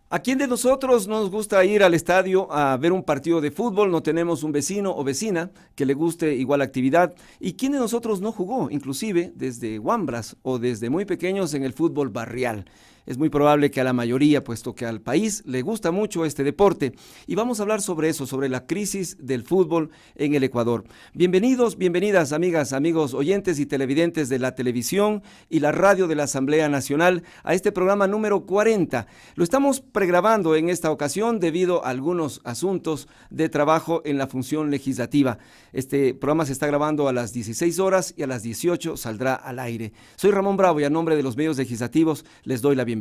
¿A quién de nosotros nos gusta ir al estadio a ver un partido de fútbol? No tenemos un vecino o vecina que le guste igual actividad. ¿Y quién de nosotros no jugó, inclusive desde Wambras o desde muy pequeños en el fútbol barrial? Es muy probable que a la mayoría, puesto que al país le gusta mucho este deporte. Y vamos a hablar sobre eso, sobre la crisis del fútbol en el Ecuador. Bienvenidos, bienvenidas, amigas, amigos, oyentes y televidentes de la televisión y la radio de la Asamblea Nacional a este programa número 40. Lo estamos pregrabando en esta ocasión debido a algunos asuntos de trabajo en la función legislativa. Este programa se está grabando a las 16 horas y a las 18 saldrá al aire. Soy Ramón Bravo y a nombre de los medios legislativos les doy la bienvenida.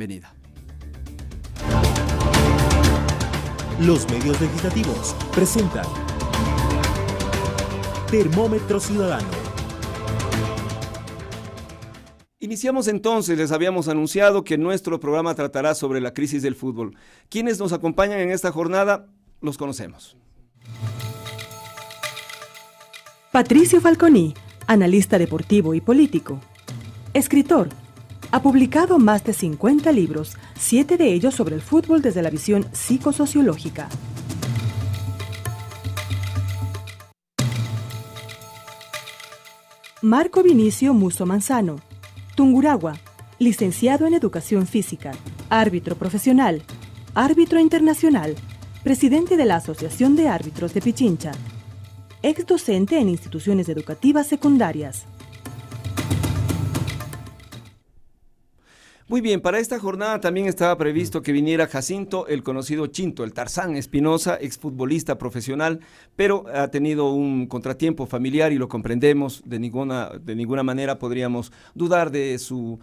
Los medios legislativos presentan Termómetro Ciudadano. Iniciamos entonces, les habíamos anunciado que nuestro programa tratará sobre la crisis del fútbol. Quienes nos acompañan en esta jornada, los conocemos. Patricio Falconi, analista deportivo y político. Escritor. Ha publicado más de 50 libros, 7 de ellos sobre el fútbol desde la visión psicosociológica. Marco Vinicio Musso Manzano, Tungurahua, licenciado en Educación Física, árbitro profesional, árbitro internacional, presidente de la Asociación de Árbitros de Pichincha, ex docente en instituciones educativas secundarias. Muy bien, para esta jornada también estaba previsto que viniera Jacinto, el conocido Chinto, el Tarzán Espinosa, exfutbolista profesional, pero ha tenido un contratiempo familiar y lo comprendemos, de ninguna manera podríamos dudar de su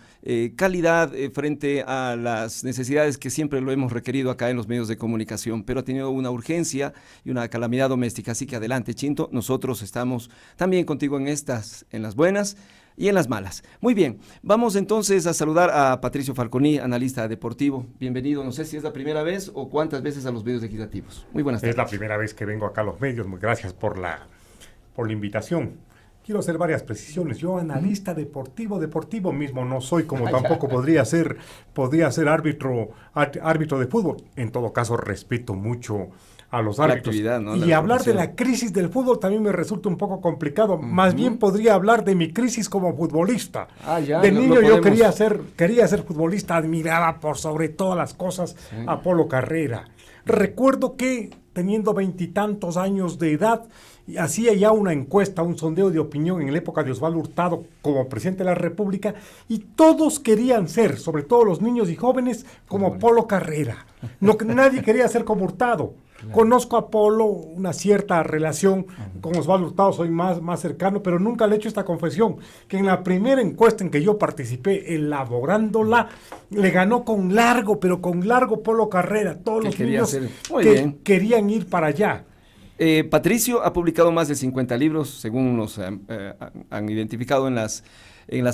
calidad frente a las necesidades que siempre lo hemos requerido acá en los medios de comunicación, pero ha tenido una urgencia y una calamidad doméstica, así que adelante Chinto, nosotros estamos también contigo en las buenas y en las malas. Muy bien, vamos entonces a saludar a Patricio Falconi, analista deportivo. Bienvenido, no sé si es la primera vez o cuántas veces a los medios legislativos. Muy buenas tardes. Es la primera vez que vengo acá a los medios, muy gracias por la invitación. Quiero hacer varias precisiones. Yo analista deportivo mismo no soy, como tampoco podría ser árbitro de fútbol. En todo caso, respeto mucho a los árbitros. ¿No? Y hablar de la crisis del fútbol también me resulta un poco complicado. Más bien podría hablar de mi crisis como futbolista. De niño yo quería ser futbolista, admiraba por sobre todas las cosas a Polo Carrera. Recuerdo que teniendo 20 y tantos años de edad, hacía ya una encuesta, un sondeo de opinión en la época de Osvaldo Hurtado como presidente de la República, y todos querían ser, sobre todo los niños y jóvenes, como Polo Carrera. Nadie quería ser como Hurtado. Claro. Conozco a Polo, una cierta relación con Osvaldo Hurtado, soy más cercano, pero nunca le he hecho esta confesión, que en la primera encuesta en que yo participé elaborándola, le ganó con largo Polo Carrera. Todos los niños querían ir para allá. Patricio ha publicado más de 50 libros, según nos han identificado en las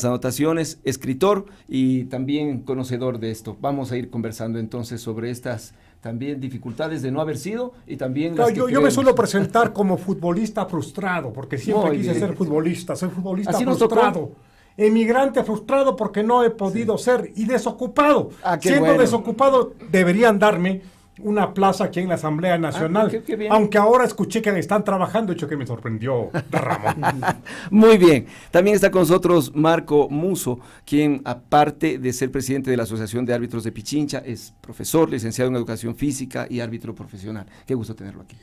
anotaciones, escritor y también conocedor de esto. Vamos a ir conversando entonces sobre estas también dificultades de no haber sido y también yo me suelo presentar como futbolista frustrado, porque siempre quise ser futbolista, soy futbolista frustrado. Emigrante frustrado porque no he podido ser, y desocupado. Siendo desocupado deberían darme una plaza aquí en la Asamblea Nacional, qué aunque ahora escuché que están trabajando, hecho que me sorprendió Ramón. Muy bien, también está con nosotros Marco Musso, quien aparte de ser presidente de la Asociación de Árbitros de Pichincha, es profesor, licenciado en Educación Física y árbitro profesional. Qué gusto tenerlo aquí.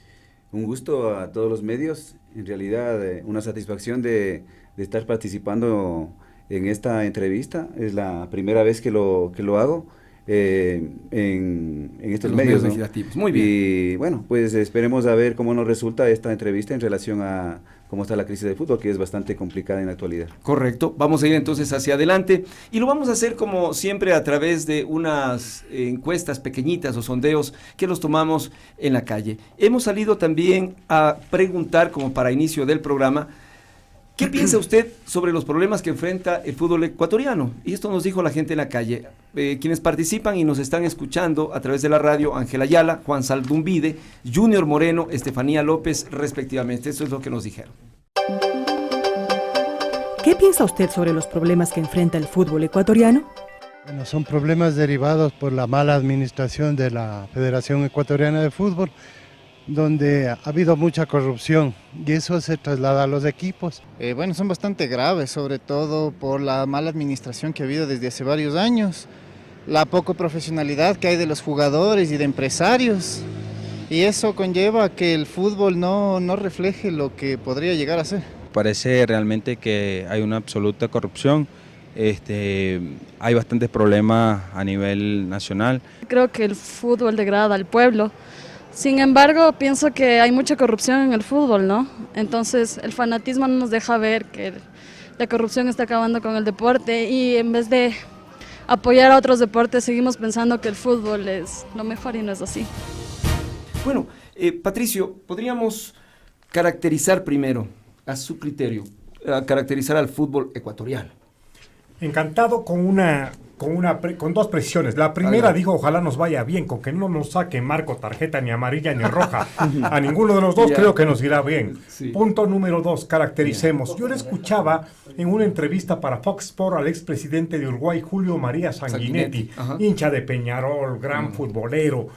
Un gusto a todos los medios, en realidad una satisfacción de estar participando en esta entrevista, es la primera vez que lo hago. En estos medios legislativos. Muy bien. Y bueno, pues esperemos a ver cómo nos resulta esta entrevista en relación a cómo está la crisis del fútbol, que es bastante complicada en la actualidad. Correcto, vamos a ir entonces hacia adelante y lo vamos a hacer como siempre a través de unas encuestas pequeñitas o sondeos que los tomamos en la calle. Hemos salido también a preguntar, como para inicio del programa, ¿qué piensa usted sobre los problemas que enfrenta el fútbol ecuatoriano? Y esto nos dijo la gente en la calle. Quienes participan y nos están escuchando a través de la radio, Ángel Ayala, Juan Saldumbide, Junior Moreno, Estefanía López, respectivamente. Esto es lo que nos dijeron. ¿Qué piensa usted sobre los problemas que enfrenta el fútbol ecuatoriano? Bueno, son problemas derivados por la mala administración de la Federación Ecuatoriana de Fútbol, donde ha habido mucha corrupción y eso se traslada a los equipos. Bueno, son bastante graves, sobre todo por la mala administración que ha habido desde hace varios años, la poca profesionalidad que hay de los jugadores y de empresarios, y eso conlleva a que el fútbol no refleje lo que podría llegar a ser. Parece realmente que hay una absoluta corrupción. Hay bastantes problemas a nivel nacional. Creo que el fútbol degrada al pueblo. Sin embargo, pienso que hay mucha corrupción en el fútbol, ¿no? Entonces, el fanatismo no nos deja ver que la corrupción está acabando con el deporte y en vez de apoyar a otros deportes, seguimos pensando que el fútbol es lo mejor y no es así. Bueno, Patricio, podríamos caracterizar primero, a su criterio, caracterizar al fútbol ecuatoriano. Encantado con dos precisiones. La primera, dijo, ojalá nos vaya bien, con que no nos saque Marco tarjeta ni amarilla ni roja. A ninguno de los dos creo que nos irá bien. Sí. Punto número 2, caractericemos. Yo le escuchaba en una entrevista para Fox Sport al expresidente de Uruguay, Julio María Sanguinetti, hincha de Peñarol, gran futbolero,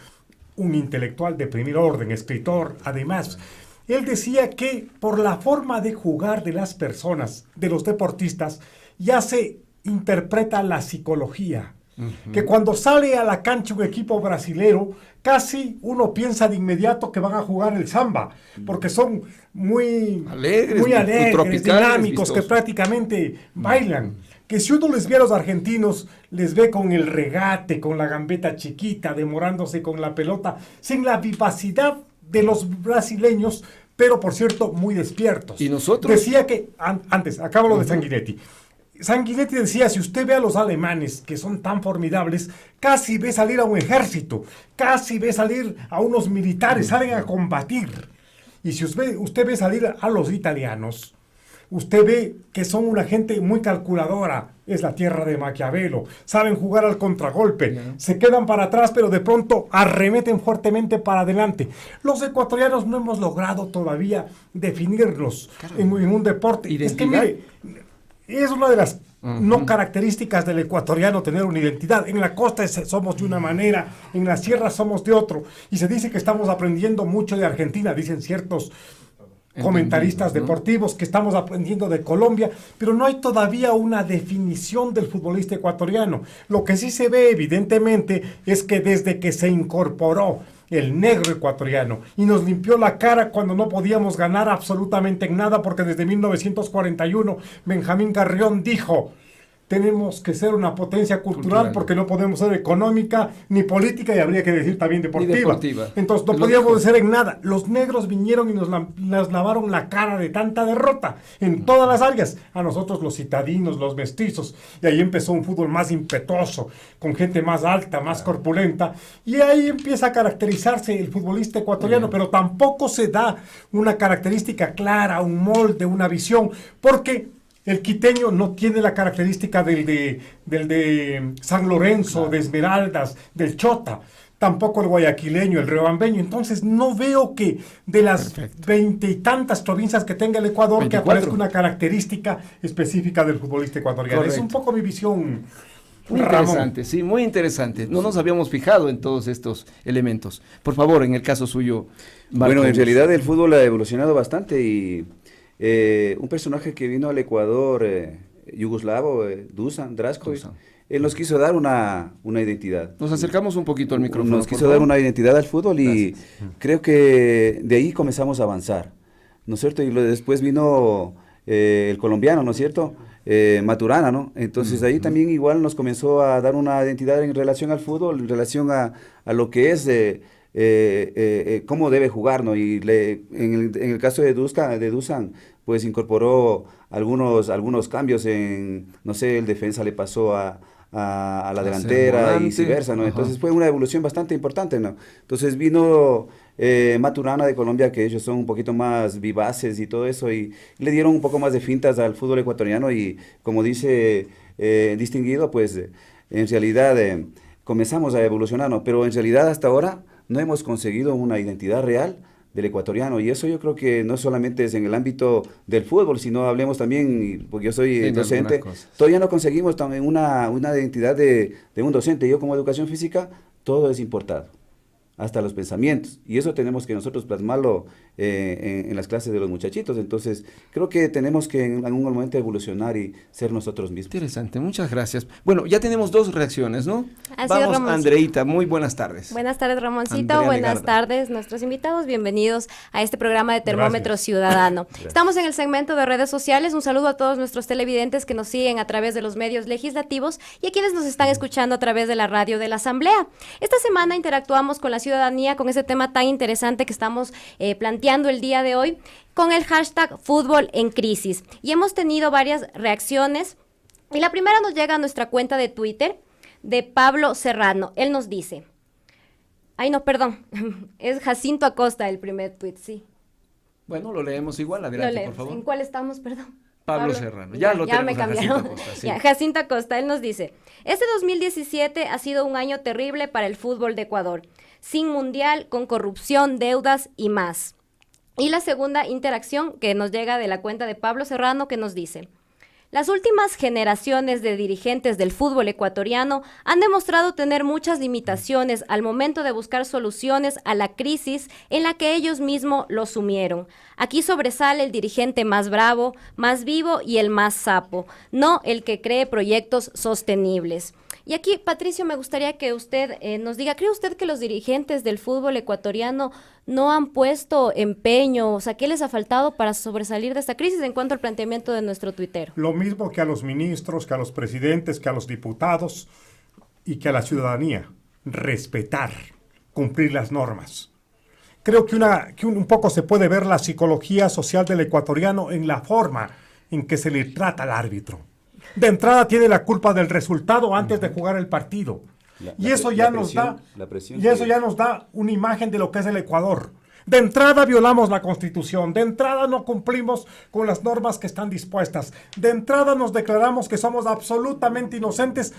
un intelectual de primer orden, escritor, además. Él decía que por la forma de jugar de las personas, de los deportistas, ya se interpreta la psicología. Que cuando sale a la cancha un equipo brasilero, casi uno piensa de inmediato que van a jugar el samba, porque son muy alegres, dinámicos, que prácticamente bailan. Que si uno les ve a los argentinos, les ve con el regate, con la gambeta chiquita, demorándose con la pelota, sin la vivacidad de los brasileños, pero por cierto, muy despiertos. ¿Y nosotros? Decía que, antes, acabo lo de Sanguinetti. Sanguinetti decía, si usted ve a los alemanes, que son tan formidables, casi ve salir a un ejército, casi ve salir a unos militares, salen a combatir. Y si usted ve salir a los italianos, usted ve que son una gente muy calculadora, es la tierra de Maquiavelo, saben jugar al contragolpe, se quedan para atrás, pero de pronto arremeten fuertemente para adelante. Los ecuatorianos no hemos logrado todavía definirnos en un deporte. ¿Identidad? Es que mire, es una de las no características del ecuatoriano tener una identidad. En la costa somos de una manera, en la sierra somos de otro, y se dice que estamos aprendiendo mucho de Argentina, dicen ciertos comentaristas deportivos, que estamos aprendiendo de Colombia, pero no hay todavía una definición del futbolista ecuatoriano. Lo que sí se ve evidentemente es que desde que se incorporó el negro ecuatoriano y nos limpió la cara cuando no podíamos ganar absolutamente en nada, porque desde 1941 Benjamín Carrión dijo: tenemos que ser una potencia cultural porque no podemos ser económica ni política, y habría que decir también deportiva. Entonces no podíamos ser en nada. Los negros vinieron y nos lavaron la cara de tanta derrota en todas las áreas. A nosotros los citadinos, los mestizos. Y ahí empezó un fútbol más impetuoso, con gente más alta, más corpulenta. Y ahí empieza a caracterizarse el futbolista ecuatoriano, pero tampoco se da una característica clara, un molde, una visión, porque el quiteño no tiene la característica del de San Lorenzo, de Esmeraldas, del Chota. Tampoco el guayaquileño, el riobambeño. Entonces no veo que de las 20 y tantas provincias que tenga el Ecuador, 24, que aparezca una característica específica del futbolista ecuatoriano. Correcto. Es un poco mi visión. Muy interesante, sí, muy interesante. No nos habíamos fijado en todos estos elementos. Por favor, en el caso suyo, Marco. Bueno, en realidad el fútbol ha evolucionado bastante y un personaje que vino al Ecuador, yugoslavo, Dusan Drašković, él nos quiso dar una identidad. Nos acercamos un poquito al micrófono. Nos quiso dar una identidad al fútbol y creo que de ahí comenzamos a avanzar, ¿no es cierto? Y después vino el colombiano, ¿no es cierto? Maturana, ¿no? Entonces ahí también igual nos comenzó a dar una identidad en relación al fútbol, en relación a lo que es cómo debe jugar, ¿no? Y en el caso de Dusan, pues incorporó algunos cambios en, no sé, el defensa le pasó a la delantera y viceversa, ¿no? Entonces fue una evolución bastante importante, ¿no? Entonces vino Maturana de Colombia, que ellos son un poquito más vivaces y todo eso, y le dieron un poco más de fintas al fútbol ecuatoriano y, como dice Distinguido, pues en realidad comenzamos a evolucionar, ¿no? Pero en realidad hasta ahora no hemos conseguido una identidad real del ecuatoriano, y eso yo creo que no solamente es en el ámbito del fútbol, sino hablemos también, porque yo soy docente, todavía no conseguimos también una identidad de un docente. Yo como educación física, todo es importado, hasta los pensamientos, y eso tenemos que nosotros plasmarlo en las clases de los muchachitos. Entonces creo que tenemos que en algún momento evolucionar y ser nosotros mismos. Interesante, muchas gracias. Bueno, ya tenemos 2 reacciones, ¿no? Vamos, Andreita, muy buenas tardes. Buenas tardes, Ramoncito, buenas tardes nuestros invitados, bienvenidos a este programa de Termómetro Ciudadano. Estamos en el segmento de redes sociales, un saludo a todos nuestros televidentes que nos siguen a través de los medios legislativos y a quienes nos están escuchando a través de la radio de la Asamblea. Esta semana interactuamos con la ciudadanía con ese tema tan interesante que estamos planteando el día de hoy con el hashtag Fútbol en Crisis, y hemos tenido varias reacciones, y la primera nos llega a nuestra cuenta de Twitter de Pablo Serrano. Él nos dice, es Jacinto Acosta el primer tweet, sí. Bueno, lo leemos igual, adelante, por favor. ¿En cuál estamos, perdón? Pablo Serrano, ya me cambiaron. Jacinto Acosta, sí. Jacinto Acosta, él nos dice, este 2017 ha sido un año terrible para el fútbol de Ecuador, sin mundial, con corrupción, deudas y más. Y la segunda interacción que nos llega de la cuenta de Pablo Serrano, que nos dice, las últimas generaciones de dirigentes del fútbol ecuatoriano han demostrado tener muchas limitaciones al momento de buscar soluciones a la crisis en la que ellos mismos lo sumieron. Aquí sobresale el dirigente más bravo, más vivo y el más sapo, no el que cree proyectos sostenibles. Y aquí, Patricio, me gustaría que usted nos diga, ¿cree usted que los dirigentes del fútbol ecuatoriano no han puesto empeño? O sea, ¿qué les ha faltado para sobresalir de esta crisis en cuanto al planteamiento de nuestro tuitero? Lo mismo que a los ministros, que a los presidentes, que a los diputados y que a la ciudadanía. Respetar, cumplir las normas. Creo que un poco se puede ver la psicología social del ecuatoriano en la forma en que se le trata al árbitro. De entrada tiene la culpa del resultado antes de jugar el partido. Y eso ya nos da una imagen de lo que es el Ecuador. De entrada violamos la Constitución, de entrada no cumplimos con las normas que están dispuestas, de entrada nos declaramos que somos absolutamente inocentes,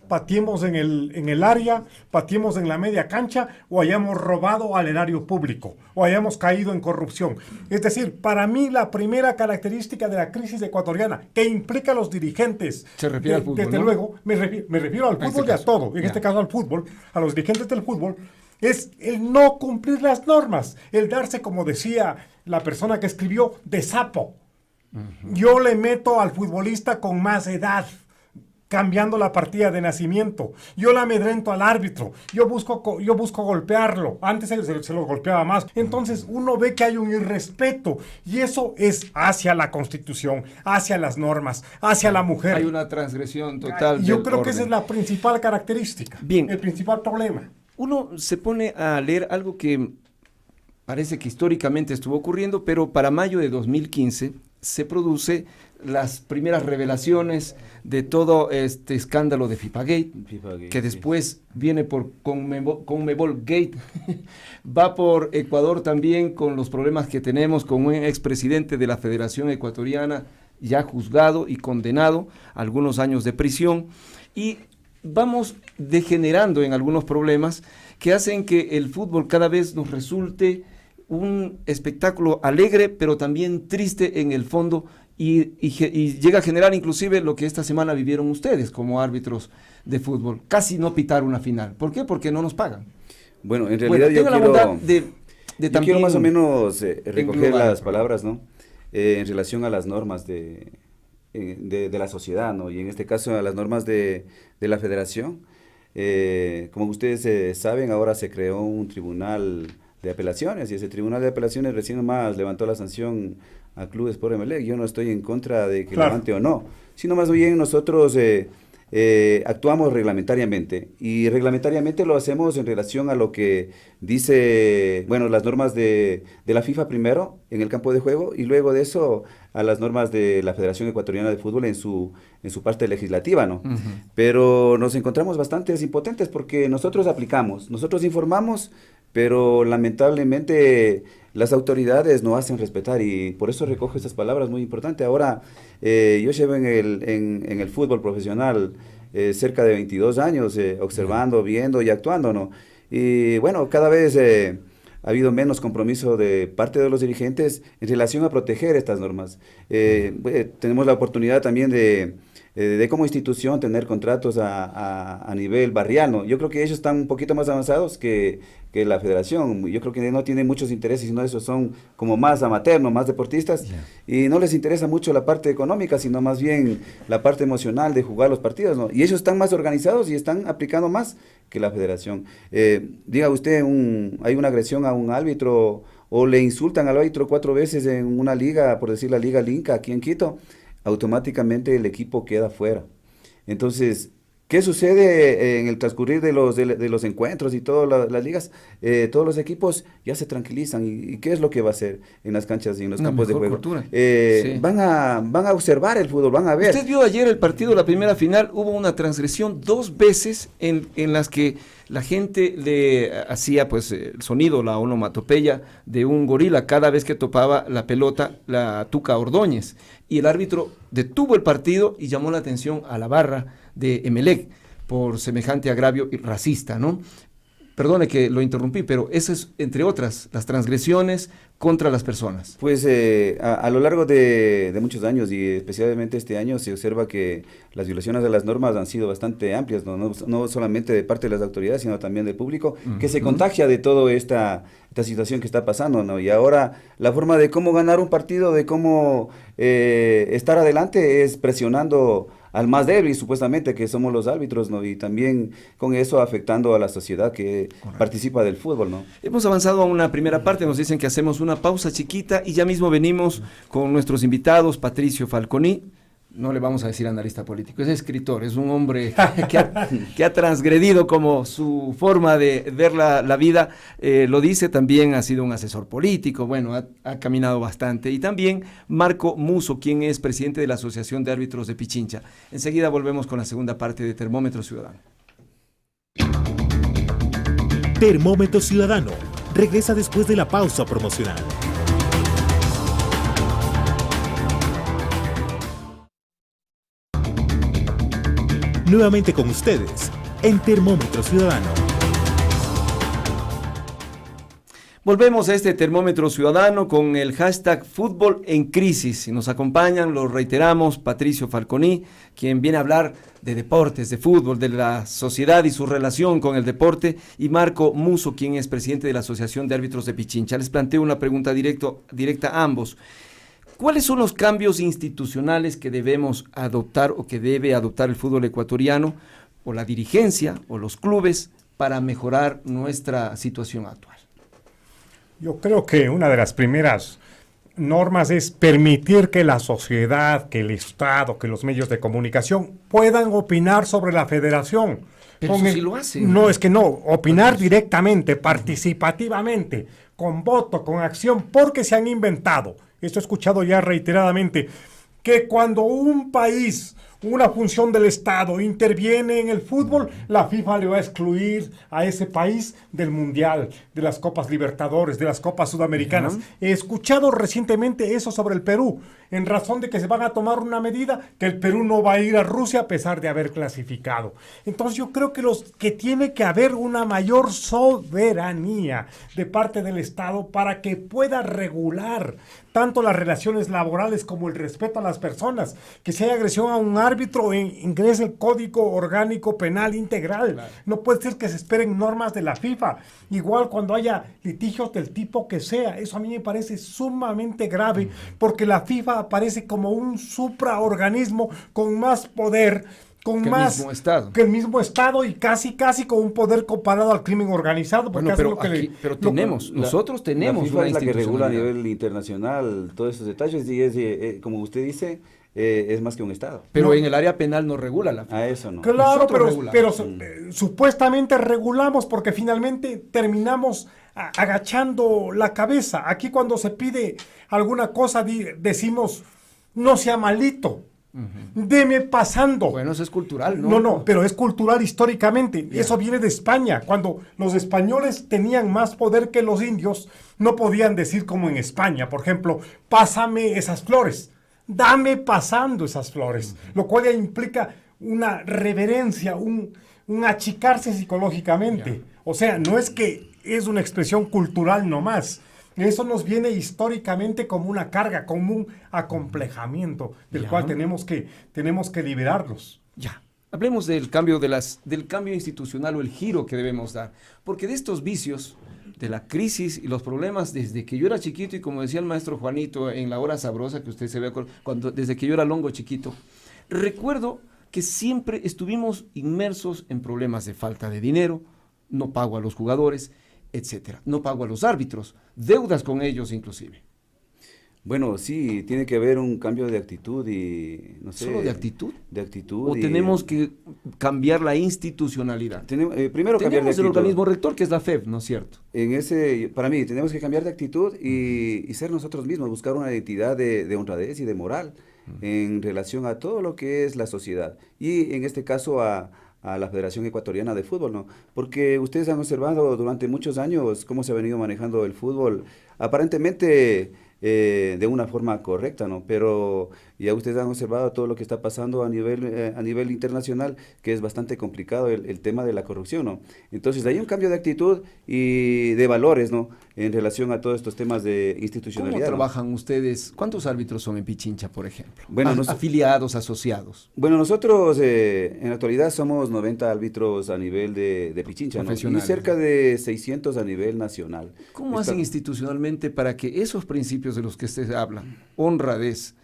pateemos en el área, pateemos en la media cancha o hayamos robado al erario público o hayamos caído en corrupción. Es decir, para mí la primera característica de la crisis ecuatoriana que implica a los dirigentes, se refiere al fútbol, desde ¿no? Luego, me refiero al fútbol y a todo, en este caso al fútbol, a los dirigentes del fútbol, es el no cumplir las normas, el darse, como decía la persona que escribió, de sapo. Yo le meto al futbolista con más edad, cambiando la partida de nacimiento. Yo la amedrento al árbitro. Yo busco golpearlo. Antes se lo golpeaba más. Entonces uno ve que hay un irrespeto. Y eso es hacia la Constitución, hacia las normas, hacia la mujer. Hay una transgresión total. Yo creo que esa es la principal característica. Bien. El principal problema. Uno se pone a leer algo que parece que históricamente estuvo ocurriendo, pero para mayo de 2015 se produce las primeras revelaciones de todo este escándalo de FIFA-Gate, que después viene por Conmebol Gate, va por Ecuador también con los problemas que tenemos con un expresidente de la Federación Ecuatoriana ya juzgado y condenado a algunos años de prisión, y vamos degenerando en algunos problemas que hacen que el fútbol cada vez nos resulte un espectáculo alegre, pero también triste en el fondo, y llega a generar inclusive lo que esta semana vivieron ustedes como árbitros de fútbol, casi no pitar una final. ¿Por qué? Porque no nos pagan. Bueno, en realidad yo quiero más o menos recoger las palabras, ¿no? En relación a las normas de la sociedad, ¿no? Y en este caso a las normas de la federación. Como ustedes saben, ahora se creó un tribunal de apelaciones, y ese tribunal de apelaciones recién nomás levantó la sanción a Clubes por Emelec. Yo no estoy en contra de que levante o no, sino más bien nosotros actuamos reglamentariamente, y reglamentariamente lo hacemos en relación a lo que dice, bueno, las normas de la FIFA primero en el campo de juego, y luego de eso a las normas de la Federación Ecuatoriana de Fútbol en su parte legislativa, ¿no? Pero nos encontramos bastante impotentes porque nosotros aplicamos, nosotros informamos, pero lamentablemente las autoridades no hacen respetar, y por eso recojo estas palabras muy importantes. Ahora, yo llevo en el fútbol profesional cerca de 22 años, observando, viendo y actuando, ¿no? Y bueno, cada vez ha habido menos compromiso de parte de los dirigentes en relación a proteger estas normas. Tenemos la oportunidad también de como institución tener contratos a nivel barrial, ¿no? Yo creo que ellos están un poquito más avanzados que la federación. Yo creo que no tienen muchos intereses, sino esos son como más amateur, ¿no? Más deportistas, y no les interesa mucho la parte económica, sino más bien la parte emocional de jugar los partidos, ¿no? Y ellos están más organizados y están aplicando más que la federación. Diga usted, hay una agresión a un árbitro o le insultan al árbitro 4 veces en una liga, por decir la Liga Linca aquí en Quito, automáticamente el equipo queda fuera. Entonces, ¿qué sucede en el transcurrir de los encuentros y todas las ligas? Todos los equipos ya se tranquilizan. ¿Y qué es lo que va a hacer en las canchas y en los campos de juego? Sí. Van a observar el fútbol, van a ver. Usted vio ayer el partido, la primera final, hubo una transgresión 2 veces en las que la gente le hacía pues el sonido, la onomatopeya de un gorila cada vez que topaba la pelota la Tuca Ordóñez, y el árbitro detuvo el partido y llamó la atención a la barra de Emelec por semejante agravio racista, ¿no? Perdone que lo interrumpí, pero eso es, entre otras, las transgresiones contra las personas. Pues a lo largo de muchos años, y especialmente este año, se observa que las violaciones de las normas han sido bastante amplias, no solamente de parte de las autoridades, sino también del público, que se contagia de toda esta situación que está pasando, ¿no? Y ahora la forma de cómo ganar un partido, de cómo estar adelante, es presionando al más débil, supuestamente, que somos los árbitros, ¿no? Y también con eso afectando a la sociedad que participa del fútbol, ¿no? Hemos avanzado a una primera parte, nos dicen que hacemos una pausa chiquita y ya mismo venimos con nuestros invitados. Patricio Falconi, no le vamos a decir analista político, es escritor, es un hombre que ha transgredido como su forma de ver la vida, lo dice, también ha sido un asesor político, bueno, ha caminado bastante. Y también Marco Musso, quien es presidente de la Asociación de Árbitros de Pichincha. Enseguida volvemos con la segunda parte de Termómetro Ciudadano. Termómetro Ciudadano regresa después de la pausa promocional. Nuevamente con ustedes, en Termómetro Ciudadano. Volvemos a este Termómetro Ciudadano con el hashtag Fútbol en Crisis. Y nos acompañan, lo reiteramos, Patricio Falconi, quien viene a hablar de deportes, de fútbol, de la sociedad y su relación con el deporte, y Marco Musso, quien es presidente de la Asociación de Árbitros de Pichincha. Les planteo una pregunta directa a ambos. ¿Cuáles son los cambios institucionales que debemos adoptar o que debe adoptar el fútbol ecuatoriano, o la dirigencia, o los clubes, para mejorar nuestra situación actual? Yo creo que una de las primeras normas es permitir que la sociedad, que el Estado, que los medios de comunicación puedan opinar sobre la federación. Pero eso sí lo hacen. No, es que no, opinar directamente, participativamente, con voto, con acción, porque se han inventado. Esto he escuchado ya reiteradamente, que cuando un país, una función del Estado interviene en el fútbol, la FIFA le va a excluir a ese país del Mundial, de las Copas Libertadores, de las Copas Sudamericanas. He escuchado recientemente eso sobre el Perú, en razón de que se van a tomar una medida que el Perú no va a ir a Rusia a pesar de haber clasificado. Entonces yo creo que tiene que haber una mayor soberanía de parte del Estado para que pueda regular tanto las relaciones laborales como el respeto a las personas. Que si hay agresión a un árbitro, ingrese el Código Orgánico Penal Integral. Claro. No puede ser que se esperen normas de la FIFA. Igual cuando haya litigios del tipo que sea. Eso a mí me parece sumamente grave, porque la FIFA aparece como un supraorganismo con más poder, con más que el mismo Estado, y casi con un poder comparado al crimen organizado. Bueno, pero nosotros tenemos la FIFA es la que regula a nivel internacional todos esos detalles, y es, como usted dice, es más que un Estado. Pero en el área penal no regula la FIFA. A eso no. Claro, pero supuestamente regulamos, porque finalmente terminamos agachando la cabeza. Aquí cuando se pide alguna cosa decimos, no sea malito. Deme pasando. Bueno, eso es cultural, ¿no? No, pero es cultural históricamente. Yeah. Eso viene de España. Cuando los españoles tenían más poder que los indios, no podían decir como en España, por ejemplo, pásame esas flores. Dame pasando esas flores. Lo cual ya implica una reverencia, un achicarse psicológicamente. Yeah. O sea, no es que es una expresión cultural nomás. Eso nos viene históricamente como una carga, como un acomplejamiento del cual tenemos que liberarnos. Ya. Hablemos del cambio del cambio institucional o el giro que debemos dar, porque de estos vicios, de la crisis y los problemas desde que yo era chiquito, y como decía el maestro Juanito en la hora sabrosa que usted se ve desde que yo era longo chiquito, recuerdo que siempre estuvimos inmersos en problemas de falta de dinero, no pago a los jugadores, etcétera, no pago a los árbitros, deudas con ellos inclusive. Bueno, sí, tiene que haber un cambio de actitud y, no sé... ¿Solo de actitud? De actitud. ¿O tenemos que cambiar la institucionalidad? Primero cambiar de actitud. El organismo rector, que es la FEB, ¿no es cierto? Para mí, tenemos que cambiar de actitud y ser nosotros mismos, buscar una identidad de honradez y de moral en relación a todo lo que es la sociedad. Y en este caso a la Federación Ecuatoriana de Fútbol, ¿no? Porque ustedes han observado durante muchos años cómo se ha venido manejando el fútbol, aparentemente de una forma correcta, ¿no? Pero ya ustedes han observado todo lo que está pasando a nivel internacional, que es bastante complicado el tema de la corrupción, ¿no? Entonces hay un cambio de actitud y de valores, ¿no? En relación a todos estos temas de institucionalidad. ¿Cómo trabajan ustedes? ¿Cuántos árbitros son en Pichincha, por ejemplo? Bueno, afiliados, asociados. Bueno, nosotros en la actualidad somos 90 árbitros a nivel de Pichincha, ¿no? Y cerca de 600 a nivel nacional. ¿Cómo hacen institucionalmente para que esos principios de los que ustedes hablan, honradez,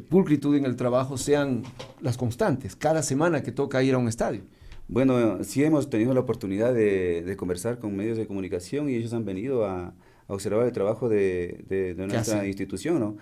pulcritud en el trabajo, sean las constantes, cada semana que toca ir a un estadio? Bueno, sí hemos tenido la oportunidad de conversar con medios de comunicación y ellos han venido a observar el trabajo de nuestra institución, ¿no?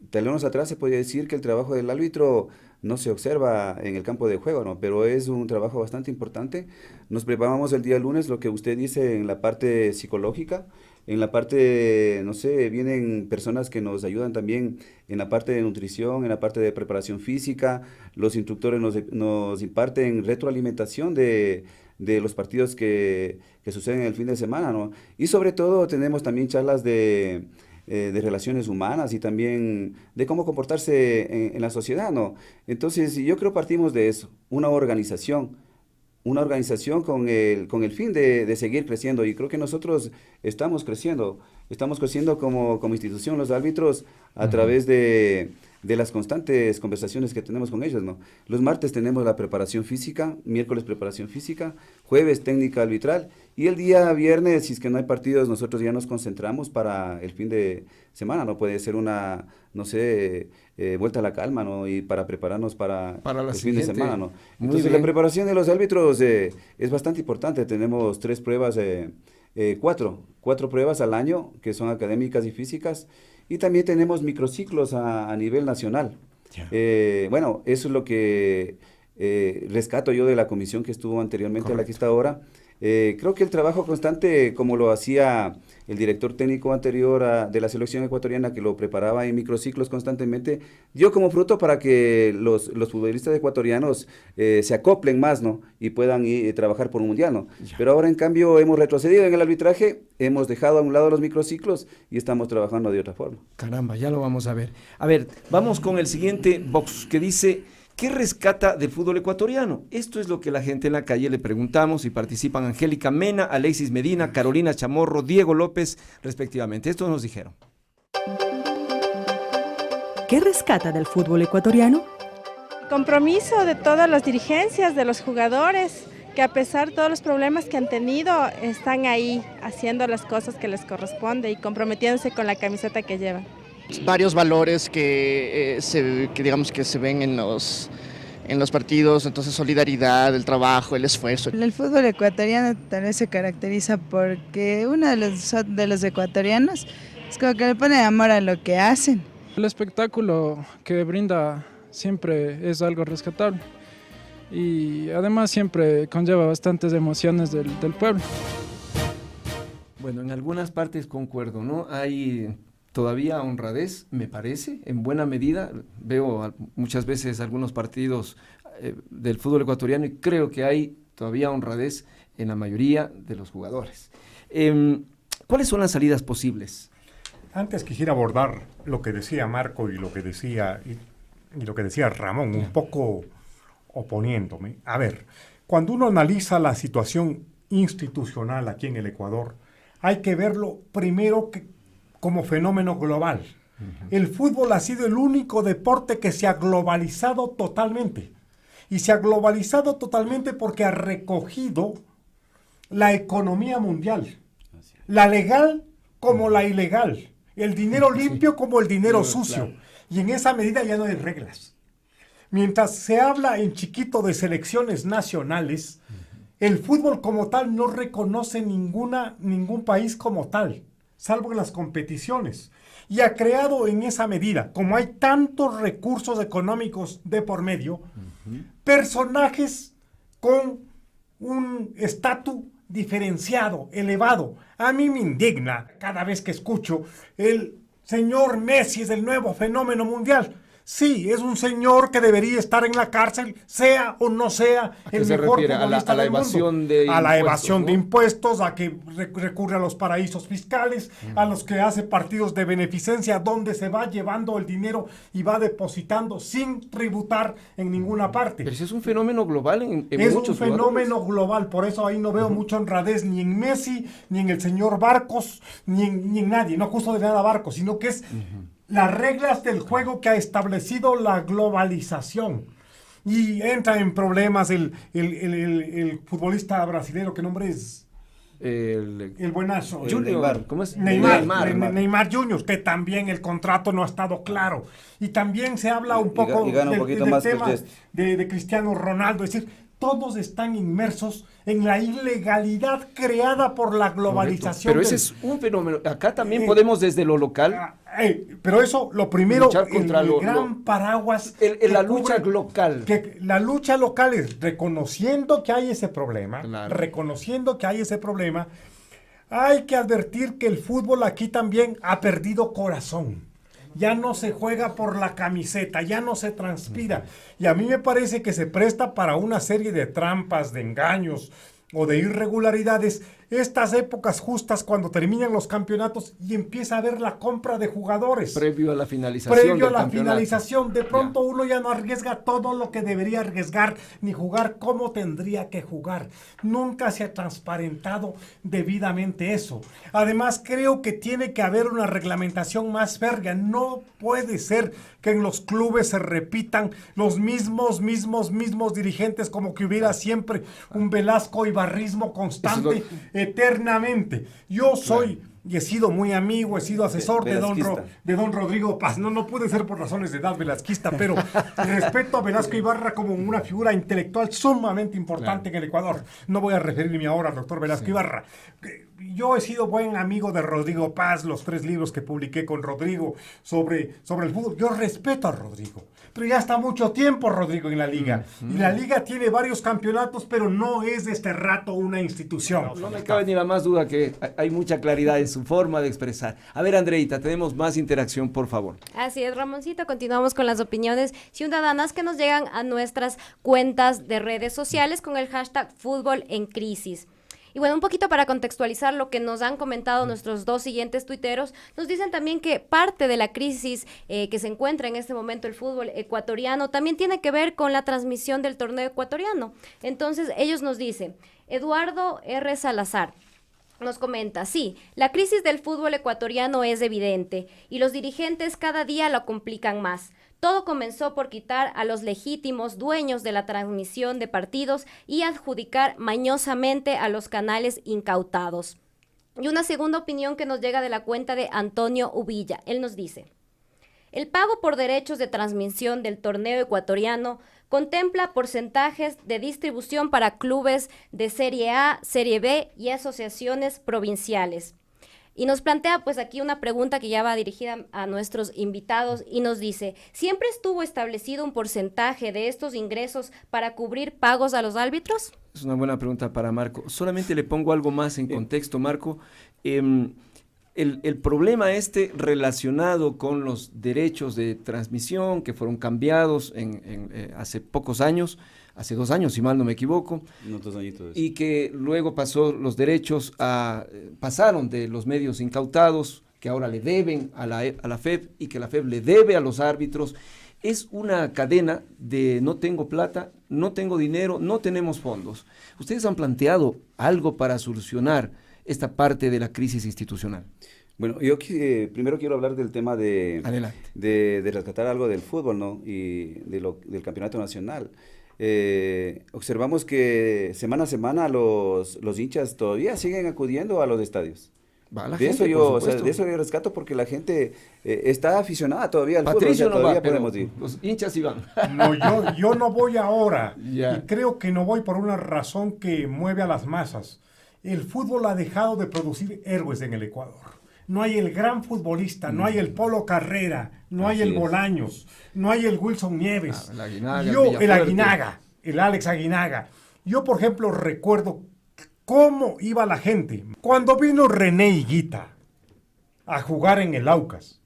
Talones atrás se podría decir que el trabajo del árbitro no se observa en el campo de juego, ¿no? Pero es un trabajo bastante importante. Nos preparamos el día lunes, lo que usted dice en la parte psicológica, en la parte, no sé, vienen personas que nos ayudan también en la parte de nutrición, en la parte de preparación física, los instructores nos imparten retroalimentación de los partidos que suceden el fin de semana, ¿no? Y sobre todo tenemos también charlas de relaciones humanas y también de cómo comportarse en la sociedad, ¿no? Entonces yo creo partimos de eso, una organización con el fin de seguir creciendo, y creo que nosotros estamos creciendo como institución, los árbitros, a través de las constantes conversaciones que tenemos con ellos, ¿no? Los martes tenemos la preparación física, miércoles preparación física, jueves técnica arbitral, y el día viernes, si es que no hay partidos, nosotros ya nos concentramos para el fin de semana, ¿no? Puede ser una, no sé, vuelta a la calma, ¿no? Y para prepararnos para el fin de semana, ¿no? Entonces la preparación de los árbitros es bastante importante. Tenemos 3 pruebas, 4 pruebas al año, que son académicas y físicas, y también tenemos microciclos a nivel nacional. Bueno, eso es lo que rescato yo de la comisión que estuvo anteriormente a la que está ahora. Creo que el trabajo constante, como lo hacía el director técnico anterior de la selección ecuatoriana, que lo preparaba en microciclos constantemente, dio como fruto para que los futbolistas ecuatorianos se acoplen más, ¿no? Y puedan trabajar por un mundial, ¿no? Pero ahora, en cambio, hemos retrocedido en el arbitraje, hemos dejado a un lado los microciclos y estamos trabajando de otra forma. Caramba, ya lo vamos a ver. A ver, vamos con el siguiente box que dice: ¿qué rescata del fútbol ecuatoriano? Esto es lo que la gente en la calle le preguntamos, y participan Angélica Mena, Alexis Medina, Carolina Chamorro, Diego López, respectivamente. Esto nos dijeron. ¿Qué rescata del fútbol ecuatoriano? Compromiso de todas las dirigencias, de los jugadores, que a pesar de todos los problemas que han tenido, están ahí haciendo las cosas que les corresponde y comprometiéndose con la camiseta que llevan. Varios valores que digamos que se ven en los partidos, entonces solidaridad, el trabajo, el esfuerzo. El fútbol ecuatoriano tal vez se caracteriza porque uno de los ecuatorianos es como que le pone amor a lo que hacen. El espectáculo que brinda siempre es algo rescatable y además siempre conlleva bastantes emociones del pueblo. Bueno, en algunas partes concuerdo, ¿no? Hay todavía honradez, me parece, en buena medida. Veo muchas veces algunos partidos del fútbol ecuatoriano y creo que hay todavía honradez en la mayoría de los jugadores. ¿Cuáles son las salidas posibles? Antes quisiera abordar lo que decía Marco y lo que decía Ramón, un poco oponiéndome. A ver, cuando uno analiza la situación institucional aquí en el Ecuador, hay que verlo primero como fenómeno global. El fútbol ha sido el único deporte que se ha globalizado totalmente. Y se ha globalizado totalmente porque ha recogido la economía mundial. La legal como la ilegal. El dinero limpio como el dinero sucio. Claro. Y en esa medida ya no hay reglas. Mientras se habla en chiquito de selecciones nacionales, el fútbol como tal no reconoce ningún país como tal, salvo en las competiciones. Y ha creado en esa medida, como hay tantos recursos económicos de por medio, personajes con un estatus diferenciado, elevado. A mí me indigna cada vez que escucho el señor Messi es el nuevo fenómeno mundial. Sí, es un señor que debería estar en la cárcel, sea o no sea el mejor futbolista del mundo. A la evasión de impuestos, a que recurre a los paraísos fiscales, a los que hace partidos de beneficencia, donde se va llevando el dinero y va depositando sin tributar en ninguna parte. Pero si es un fenómeno global en es muchos un fenómeno global, por eso ahí no veo mucha honradez ni en Messi, ni en el señor Barcos, ni en nadie. No acuso de nada a Barcos, sino que es las reglas del juego que ha establecido la globalización. Y entra en problemas el futbolista brasileño, ¿qué nombre es? El buenazo. Junior, ¿cómo es? Neymar Junior, que también el contrato no ha estado claro. Y también se habla un poco del tema de Cristiano Ronaldo. Es decir, todos están inmersos en la ilegalidad creada por la globalización. Pero ese es un fenómeno. Acá también podemos desde lo local. Pero eso, lo primero, el gran paraguas. La lucha local. Que la lucha local es reconociendo que hay ese problema. Claro. Reconociendo que hay ese problema. Hay que advertir que el fútbol aquí también ha perdido corazón. Ya no se juega por la camiseta, ya no se transpira. Y a mí me parece que se presta para una serie de trampas, de engaños o de irregularidades. Estas épocas justas cuando terminan los campeonatos y empieza a haber la compra de jugadores. Previo a la finalización. De pronto uno ya no arriesga todo lo que debería arriesgar, ni jugar como tendría que jugar. Nunca se ha transparentado debidamente eso. Además, creo que tiene que haber una reglamentación más férrea. No puede ser que en los clubes se repitan los mismos dirigentes, como que hubiera siempre un Velasco Ibarrismo constante, eternamente. Yo soy y he sido muy amigo, he sido asesor de don Rodrigo Paz. No pude ser por razones de edad velasquista, pero respeto a Velasco Ibarra como una figura intelectual sumamente importante en el Ecuador. No voy a referirme ahora al doctor Velasco Ibarra. Yo he sido buen amigo de Rodrigo Paz, los 3 libros que publiqué con Rodrigo sobre el fútbol. Yo respeto a Rodrigo, pero ya está mucho tiempo Rodrigo en la liga. Y la liga tiene varios campeonatos, pero no es de este rato una institución. No me cabe ni la más duda que hay mucha claridad en su forma de expresar. A ver, Andreita, tenemos más interacción, por favor. Así es, Ramoncito, continuamos con las opiniones ciudadanas que nos llegan a nuestras cuentas de redes sociales con el hashtag Fútbol en Crisis. Y bueno, un poquito para contextualizar lo que nos han comentado nuestros 2 siguientes tuiteros, nos dicen también que parte de la crisis que se encuentra en este momento el fútbol ecuatoriano también tiene que ver con la transmisión del torneo ecuatoriano. Entonces, ellos nos dicen, Eduardo R. Salazar nos comenta, sí, la crisis del fútbol ecuatoriano es evidente y los dirigentes cada día lo complican más. Todo comenzó por quitar a los legítimos dueños de la transmisión de partidos y adjudicar mañosamente a los canales incautados. Y una segunda opinión que nos llega de la cuenta de Antonio Uvilla. Él nos dice, el pago por derechos de transmisión del torneo ecuatoriano contempla porcentajes de distribución para clubes de Serie A, Serie B y asociaciones provinciales. Y nos plantea pues aquí una pregunta que ya va dirigida a nuestros invitados y nos dice, ¿siempre estuvo establecido un porcentaje de estos ingresos para cubrir pagos a los árbitros? Es una buena pregunta para Marco. Solamente le pongo algo más en contexto, Marco. El problema relacionado con los derechos de transmisión que fueron cambiados hace pocos años, hace 2 años, si mal no me equivoco, y que luego los derechos pasaron de los medios incautados, que ahora le deben a la FEP y que la FEP le debe a los árbitros. es una cadena de no tengo plata, no tengo dinero, no tenemos fondos. ¿Ustedes han planteado algo para solucionar esta parte de la crisis institucional? Bueno, yo primero quiero hablar del tema de rescatar algo del fútbol, ¿no? Y del campeonato nacional. Observamos que semana a semana los hinchas todavía siguen acudiendo a los estadios. De eso yo rescato porque la gente está aficionada todavía al fútbol. No todavía va, podemos ir. Los hinchas sí van. No, yo no voy ahora. Y creo que no voy por una razón que mueve a las masas. El fútbol ha dejado de producir héroes en el Ecuador. No hay el gran futbolista, no hay el Polo Carrera, no hay el Bolaños, no hay el Wilson Nieves. El Aguinaga, el Aguinaga, el Alex Aguinaga. Yo, por ejemplo, recuerdo cómo iba la gente. Cuando vino René Higuita a jugar en el Aucas,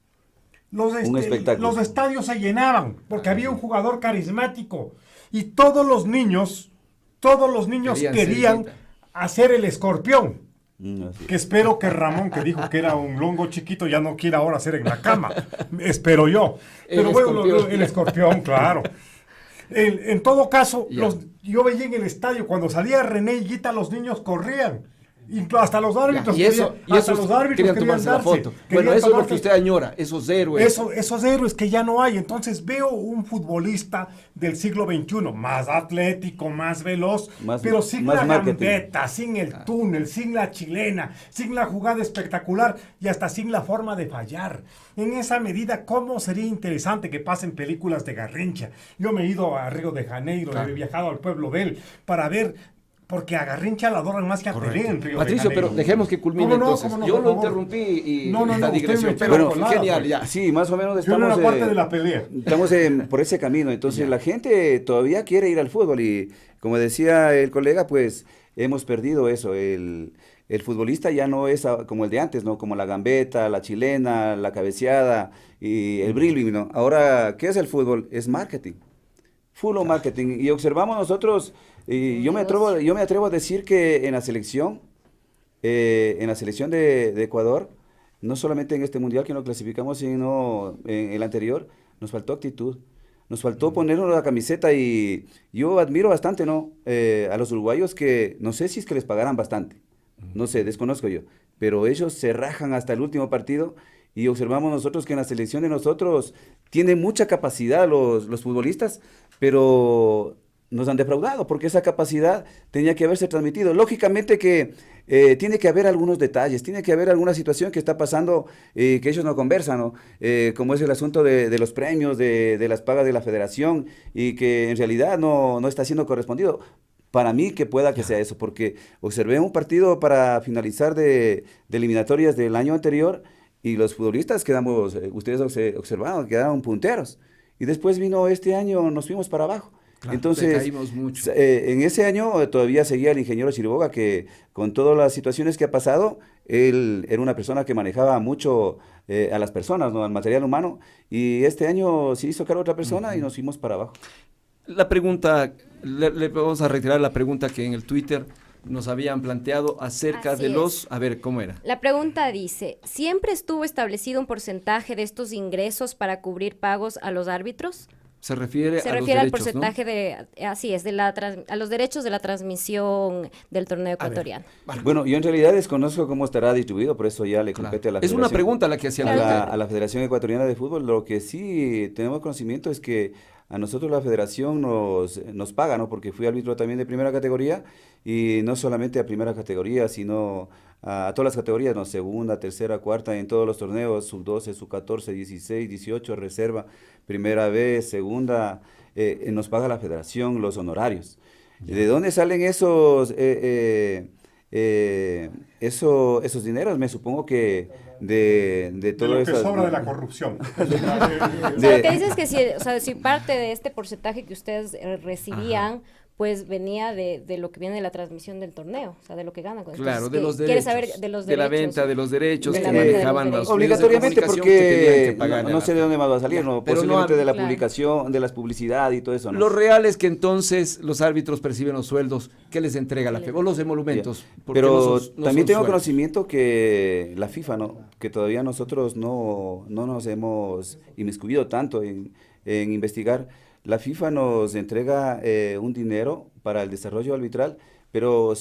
los estadios se llenaban porque había un jugador carismático y todos los niños querían hacer el escorpión. Que espero que Ramón, que dijo que era un longo chiquito, ya no quiera ahora hacer en la cama. Espero yo. Pero bueno, el escorpión, claro. En todo caso, yo veía en el estadio, cuando salía René Higuita, los niños corrían. Hasta los árbitros querían tomarse la foto. Bueno, eso es lo que usted añora, esos héroes. Esos héroes que ya no hay. Entonces veo un futbolista del siglo XXI, más atlético, más veloz, pero sin la gambeta, sin el túnel, sin la chilena, sin la jugada espectacular y hasta sin la forma de fallar. En esa medida, ¿cómo sería interesante que pasen películas de Garrincha? Yo me he ido a Río de Janeiro, he viajado al pueblo de él para ver. Porque a Garrincha la adoran más que a Pelé en Río Patricio, de Janeiro. pero dejemos que culmine entonces. Yo lo interrumpí y la digresión, pero genial, ya. Sí, más o menos estamos en la parte de la pelea. Estamos por ese camino, entonces la gente todavía quiere ir al fútbol y como decía el colega, pues hemos perdido eso, el futbolista ya no es como el de antes, ¿no? Como la gambeta, la chilena, la cabeceada y el dribbling, ¿no? Ahora, ¿qué es el fútbol? Es marketing. Full marketing. Y observamos nosotros, y yo me atrevo a decir que en la selección de Ecuador, no solamente en este mundial que nos clasificamos, sino en el anterior, nos faltó actitud. Nos faltó ponernos la camiseta y yo admiro bastante, ¿no? A los uruguayos que, no sé si es que les pagaran bastante, no sé, desconozco yo, pero ellos se rajan hasta el último partido. Y observamos nosotros que en la selección de nosotros tienen mucha capacidad los futbolistas, pero nos han defraudado porque esa capacidad tenía que haberse transmitido. Lógicamente que tiene que haber algunos detalles, tiene que haber alguna situación que está pasando que ellos no conversan, ¿no? Como es el asunto de los premios, de las pagas de la federación y que en realidad no está siendo correspondido. Para mí que pueda que sea eso, porque observé un partido para finalizar de eliminatorias del año anterior. Y los futbolistas quedamos, ustedes observaron, quedaron punteros. Y después vino este año, nos fuimos para abajo. Claro, entonces, caímos mucho. En ese año todavía seguía el ingeniero Chiriboga, que con todas las situaciones que ha pasado, él era una persona que manejaba mucho a las personas, ¿no? Al material humano. Y este año se hizo cargo otra persona y nos fuimos para abajo. La pregunta, le vamos a retirar la pregunta que en el Twitter nos habían planteado acerca de los... A ver, ¿cómo era? La pregunta dice, ¿siempre estuvo establecido un porcentaje de estos ingresos para cubrir pagos a los árbitros? Se refiere al porcentaje, ¿no? Así es, a los derechos de la transmisión del torneo ecuatoriano. Bueno, yo en realidad desconozco cómo estará distribuido, por eso ya le compete a la Federación. Es una pregunta la que hacía a la Federación Ecuatoriana de Fútbol. Lo que sí tenemos conocimiento es que a nosotros la federación nos paga, ¿no? Porque fui árbitro también de primera categoría y no solamente a primera categoría, sino a todas las categorías, ¿no? Segunda, tercera, cuarta, en todos los torneos, sub-12, sub-14, 16, 18, reserva, primera vez, segunda, nos paga la federación los honorarios. ¿De dónde salen esos dineros? Me supongo que de todo lo que sobra de la corrupción. Lo que dices es que si parte de este porcentaje que ustedes recibían, pues venía de lo que viene de la transmisión del torneo, o sea, de lo que ganan. Claro, de los derechos. Saber de los derechos. De la venta de los derechos que manejaban los obligatoriamente porque no sé de dónde más va a salir, ¿no? Posiblemente de la publicación, de las publicidad y todo eso, ¿no? Lo real es que entonces los árbitros perciben los sueldos que les entrega la FIFA, o los emolumentos. Pero también tengo conocimiento que la FIFA, ¿no? Que todavía nosotros no nos hemos inmiscuido tanto en en investigar. La FIFA nos entrega un dinero para el desarrollo arbitral, pero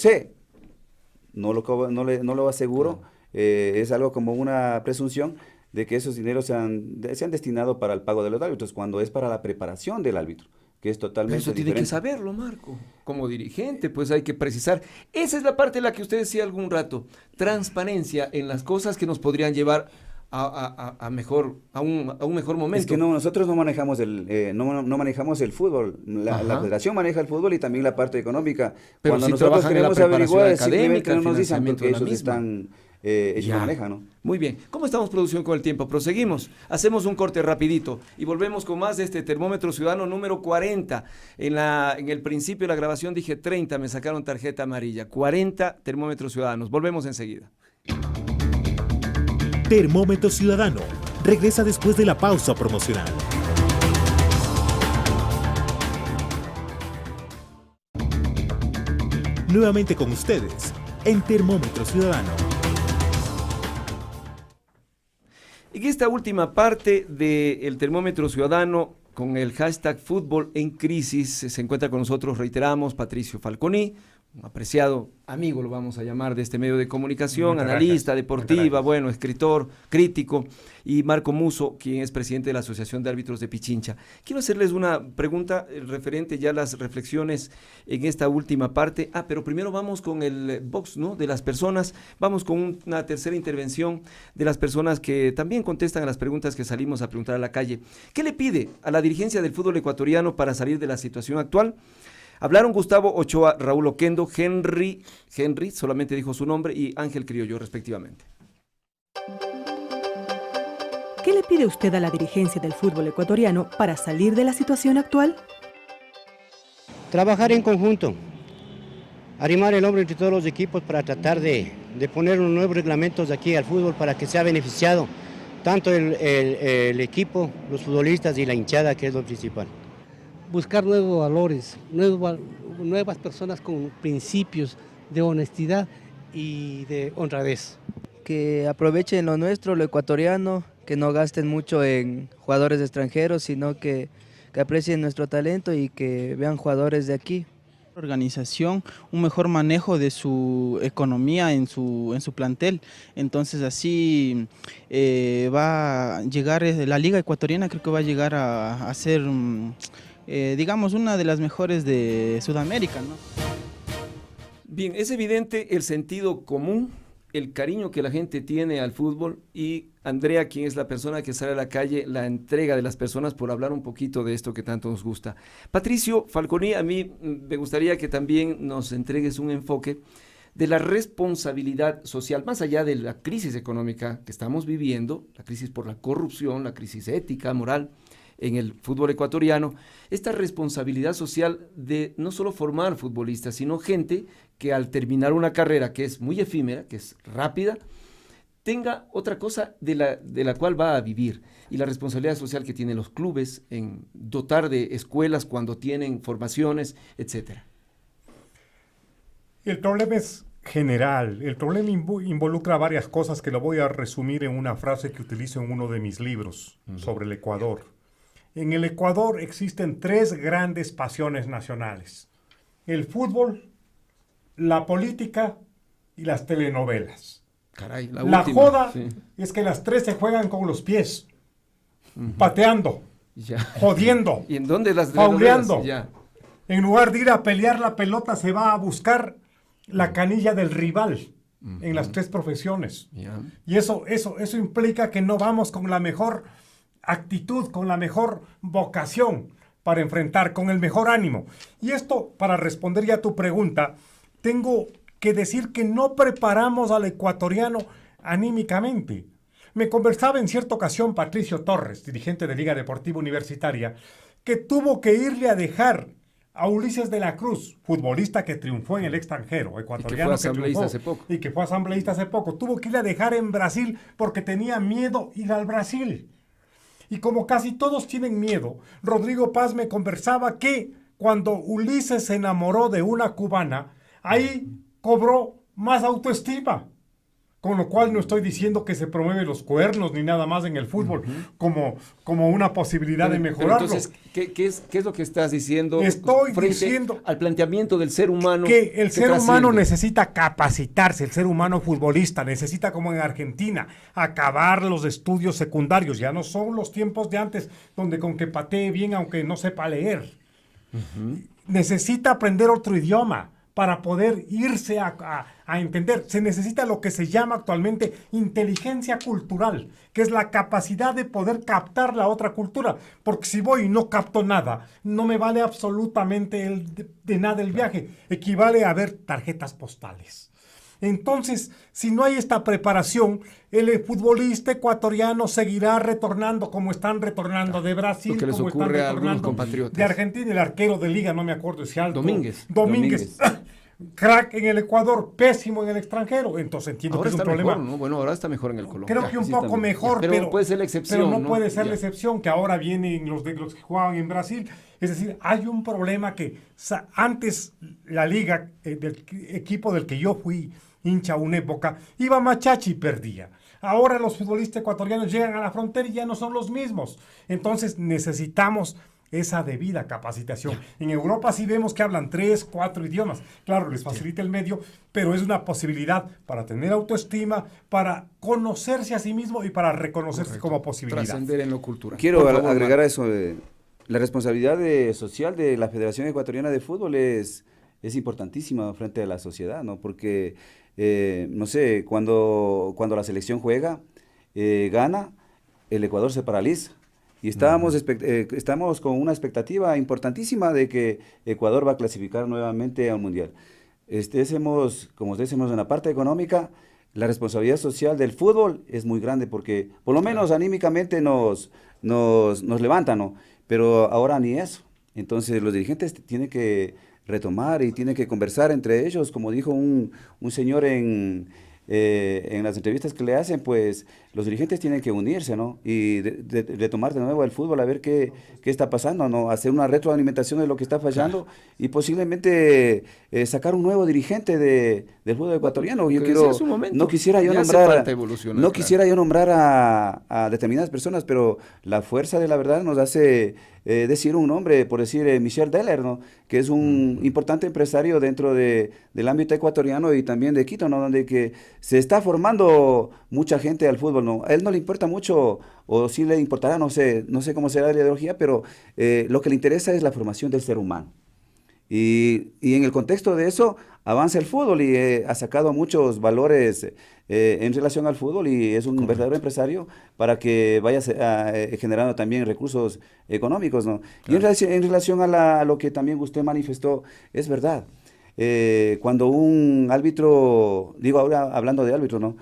no lo aseguro, es algo como una presunción de que esos dineros sean destinados para el pago de los árbitros, cuando es para la preparación del árbitro, que es totalmente diferente. Eso tiene que saberlo, Marco. Como dirigente, pues hay que precisar. Esa es la parte en la que usted decía algún rato, transparencia en las cosas que nos podrían llevar a un mejor momento. Es que nosotros no manejamos no manejamos el fútbol, la federación maneja el fútbol y también la parte económica. Pero cuando si nosotros queremos averiguar, simplemente no nos dicen porque ellos lo manejan, ¿no? Muy bien. ¿Cómo estamos, producción, con el tiempo? Proseguimos. Hacemos un corte rapidito y volvemos con más de este Termómetro Ciudadano número 40. En el principio de la grabación dije 30, me sacaron tarjeta amarilla. 40 Termómetros Ciudadanos. Volvemos enseguida. Termómetro Ciudadano regresa después de la pausa promocional. Nuevamente con ustedes en Termómetro Ciudadano. En esta última parte del Termómetro Ciudadano, con el hashtag Fútbol en Crisis, se encuentra con nosotros, reiteramos, Patricio Falconi, un apreciado amigo, lo vamos a llamar, de este medio de comunicación, analista deportiva, bueno, escritor, crítico, y Marco Musso, quien es presidente de la Asociación de Árbitros de Pichincha. Quiero hacerles una pregunta referente ya a las reflexiones en esta última parte. Pero primero vamos con el box, ¿no?, de las personas. Vamos con una tercera intervención de las personas que también contestan a las preguntas que salimos a preguntar a la calle. ¿Qué le pide a la dirigencia del fútbol ecuatoriano para salir de la situación actual? Hablaron Gustavo Ochoa, Raúl Oquendo, Henry, solamente dijo su nombre, y Ángel Criollo, respectivamente. ¿Qué le pide usted a la dirigencia del fútbol ecuatoriano para salir de la situación actual? Trabajar en conjunto, arrimar el hombro entre todos los equipos para tratar de poner unos nuevos reglamentos aquí al fútbol para que sea beneficiado tanto el equipo, los futbolistas y la hinchada, que es lo principal. Buscar nuevos valores, nuevas personas con principios de honestidad y de honradez. Que aprovechen lo nuestro, lo ecuatoriano, que no gasten mucho en jugadores extranjeros, sino que aprecien nuestro talento y que vean jugadores de aquí. Organización, un mejor manejo de su economía en su plantel, entonces así va a llegar la Liga Ecuatoriana, creo que va a llegar a ser digamos una de las mejores de Sudamérica, ¿no? Bien, es evidente el sentido común, el cariño que la gente tiene al fútbol, y Andrea, quien es la persona que sale a la calle, la entrega de las personas por hablar un poquito de esto que tanto nos gusta. Patricio Falconi, a mí me gustaría que también nos entregues un enfoque de la responsabilidad social, más allá de la crisis económica que estamos viviendo, la crisis por la corrupción, la crisis ética, moral en el fútbol ecuatoriano, esta responsabilidad social de no solo formar futbolistas, sino gente que al terminar una carrera que es muy efímera, que es rápida, tenga otra cosa de la cual va a vivir, y la responsabilidad social que tienen los clubes en dotar de escuelas cuando tienen formaciones, etcétera. El problema es general, el problema involucra varias cosas que lo voy a resumir en una frase que utilizo en uno de mis libros sobre el Ecuador. En el Ecuador existen 3 grandes pasiones nacionales: el fútbol, la política y las telenovelas. Caray, la última, joda sí. Es que las 3 se juegan con los pies, pateando, jodiendo, ¿y en dónde las fauleando? En lugar de ir a pelear la pelota, se va a buscar la canilla del rival en las 3 profesiones. Y eso implica que no vamos con la mejor actitud, con la mejor vocación para enfrentar, con el mejor ánimo. Y esto, para responder ya a tu pregunta, tengo que decir que no preparamos al ecuatoriano anímicamente. Me conversaba en cierta ocasión Patricio Torres, dirigente de Liga Deportiva Universitaria, que tuvo que irle a dejar a Ulises de la Cruz, futbolista que triunfó en el extranjero, ecuatoriano y que fue asambleísta hace poco, tuvo que irle a dejar en Brasil porque tenía miedo ir al Brasil. Y como casi todos tienen miedo, Rodrigo Paz me conversaba que cuando Ulises se enamoró de una cubana, ahí cobró más autoestima. Con lo cual no estoy diciendo que se promueven los cuernos ni nada más en el fútbol como una posibilidad de mejorarlo. Entonces, ¿qué es lo que estás diciendo? Estoy frente diciendo al planteamiento del ser humano. Que el ser humano necesita capacitarse, el ser humano futbolista necesita, como en Argentina, acabar los estudios secundarios. Ya no son los tiempos de antes, donde con que patee bien aunque no sepa leer. Necesita aprender otro idioma para poder irse a entender. Se necesita lo que se llama actualmente inteligencia cultural, que es la capacidad de poder captar la otra cultura. Porque si voy y no capto nada, no me vale absolutamente de nada el viaje. Equivale a ver tarjetas postales. Entonces, si no hay esta preparación, el futbolista ecuatoriano seguirá retornando como están retornando de Brasil, que les como ocurre están a algunos retornando compatriotas. de Argentina, el arquero de liga, no me acuerdo si alto. Domínguez. Crack en el Ecuador, pésimo en el extranjero. Entonces entiendo Ahora que es un está problema. mejor, ¿no? Bueno, ahora está mejor en el Colombia. Creo que un poco mejor, pero puede ser la excepción. Pero no puede ser la excepción, que ahora vienen los que jugaban en Brasil. Es decir, hay un problema que antes la liga, del equipo del que yo fui hincha una época, iba Machachi y perdía. Ahora los futbolistas ecuatorianos llegan a la frontera y ya no son los mismos. Entonces necesitamos esa debida capacitación. En Europa sí vemos que hablan 3, 4 idiomas. Claro, les facilita el medio, pero es una posibilidad para tener autoestima, para conocerse a sí mismo y para reconocerse como posibilidad. Trascender en lo cultural. Quiero agregar a eso, la responsabilidad social de la Federación Ecuatoriana de Fútbol es importantísima frente a la sociedad, ¿no? Porque, no sé, cuando la selección juega, gana, el Ecuador se paraliza. Y estamos con una expectativa importantísima de que Ecuador va a clasificar nuevamente al Mundial. Como decimos en la parte económica, la responsabilidad social del fútbol es muy grande porque por lo menos anímicamente nos levanta, ¿no? Pero ahora ni eso. Entonces los dirigentes tienen que retomar y tienen que conversar entre ellos, como dijo un señor en las entrevistas que le hacen, pues los dirigentes tienen que unirse, ¿no? Y retomar de nuevo el fútbol, a ver qué está pasando, ¿no? Hacer una retroalimentación de lo que está fallando y posiblemente sacar un nuevo dirigente del fútbol ecuatoriano. No quisiera yo nombrar a determinadas personas, pero la fuerza de la verdad nos hace decir un nombre, por decir Michel Deller, ¿no? Que es un importante empresario dentro del ámbito ecuatoriano y también de Quito, ¿no? Donde que se está formando mucha gente al fútbol, ¿no? A él no le importa mucho, o sí le importará, no sé cómo será la ideología, pero lo que le interesa es la formación del ser humano. Y en el contexto de eso avanza el fútbol y ha sacado muchos valores en relación al fútbol y es un verdadero empresario para que vaya generando también recursos económicos, ¿no? Claro. Y en relación a lo que también usted manifestó, es verdad. Cuando un árbitro, digo ahora hablando de árbitro, ¿no?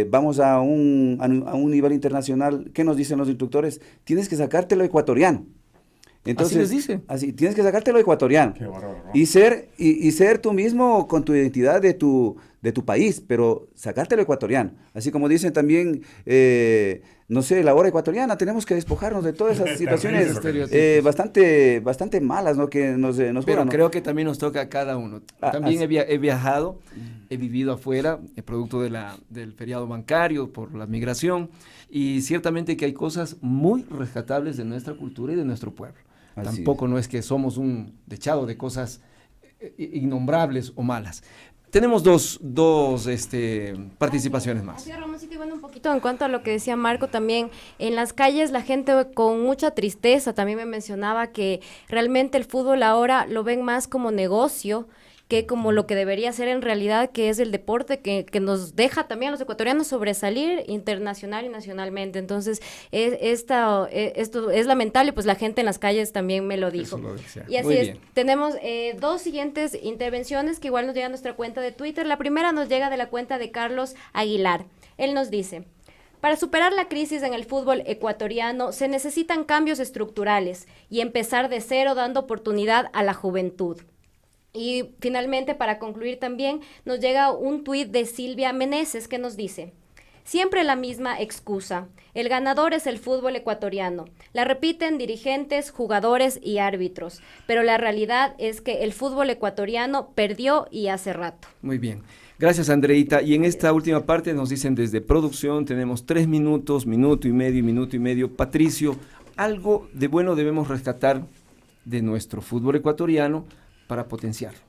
Vamos a un nivel internacional, ¿qué nos dicen los instructores? Tienes que sacártelo ecuatoriano. Entonces, así les dice. Así, tienes que sacártelo ecuatoriano. Qué bárbaro, ¿no? y ser tú mismo con tu identidad de tu país, pero sacártelo ecuatoriano. Así como dicen también, no sé, la hora ecuatoriana, tenemos que despojarnos de todas esas situaciones bastante malas, ¿no? Que nos pero creo que también nos toca a cada uno. También he viajado, he vivido afuera, producto del feriado bancario, por la migración, y ciertamente que hay cosas muy rescatables de nuestra cultura y de nuestro pueblo. Tampoco no es que somos un dechado de cosas innombrables o malas. Tenemos dos participaciones más. Así, Ramoncito, y bueno, un poquito en cuanto a lo que decía Marco también, en las calles la gente con mucha tristeza también me mencionaba que realmente el fútbol ahora lo ven más como negocio que como lo que debería ser en realidad, que es el deporte que nos deja también a los ecuatorianos sobresalir internacional y nacionalmente. Entonces, esto es lamentable, pues la gente en las calles también me lo dijo. Y así es. Tenemos dos siguientes intervenciones que igual nos llega a nuestra cuenta de Twitter. La primera nos llega de la cuenta de Carlos Aguilar. Él nos dice: para superar la crisis en el fútbol ecuatoriano se necesitan cambios estructurales y empezar de cero dando oportunidad a la juventud. Y finalmente, para concluir también, nos llega un tuit de Silvia Meneses que nos dice: siempre la misma excusa, el ganador es el fútbol ecuatoriano, la repiten dirigentes, jugadores y árbitros, pero la realidad es que el fútbol ecuatoriano perdió y hace rato. Muy bien. Gracias, Andreita. Y en esta última parte nos dicen desde producción, tenemos 3 minutos, minuto y medio. Patricio, algo de bueno debemos rescatar de nuestro fútbol ecuatoriano para potenciarlo.